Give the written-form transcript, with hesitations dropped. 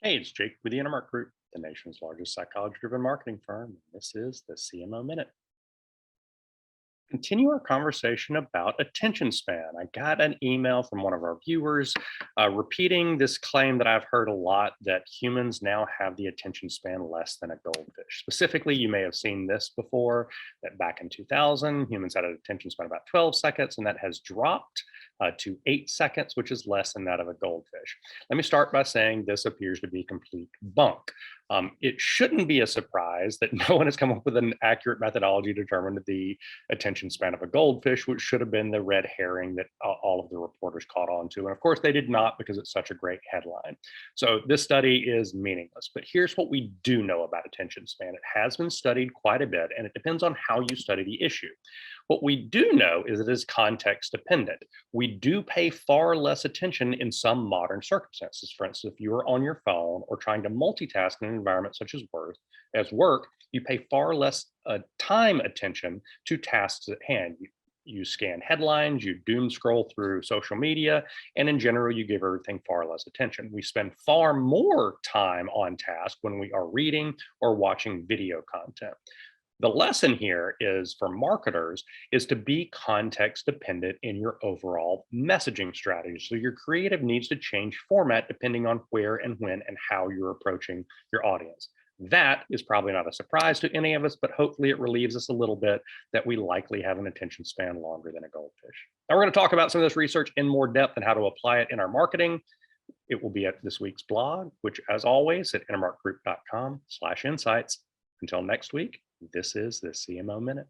Hey, it's Jake with the Intermark Group, the nation's largest psychology-driven marketing firm. This is the CMO Minute. Continue our conversation about attention span. I got an email from one of our viewers repeating this claim that I've heard a lot that humans now have the attention span less than a goldfish. Specifically, you may have seen this before that back in 2000, humans had an attention span about 12 seconds, and that has dropped to 8 seconds, which is less than that of a goldfish. Let me start by saying this appears to be complete bunk. It shouldn't be a surprise that no one has come up with an accurate methodology to determine the attention span of a goldfish, which should have been the red herring that all of the reporters caught on to. And of course, they did not because it's such a great headline. So this study is meaningless. But here's what we do know about attention span. It has been studied quite a bit, and it depends on how you study the issue. What we do know is it is context dependent. We do pay far less attention in some modern circumstances. For instance, if you are on your phone or trying to multitask in an environment such as work, you pay far less time attention to tasks at hand. You scan headlines, you doom scroll through social media, and in general, you give everything far less attention. We spend far more time on task when we are reading or watching video content. The lesson here is for marketers is to be context dependent in your overall messaging strategy. So your creative needs to change format depending on where and when and how you're approaching your audience. That is probably not a surprise to any of us, but hopefully it relieves us a little bit that we likely have an attention span longer than a goldfish. Now we're going to talk about some of this research in more depth and how to apply it in our marketing. It will be at this week's blog, which as always at intermarkgroup.com/insights. Until next week, this is the CMO Minute.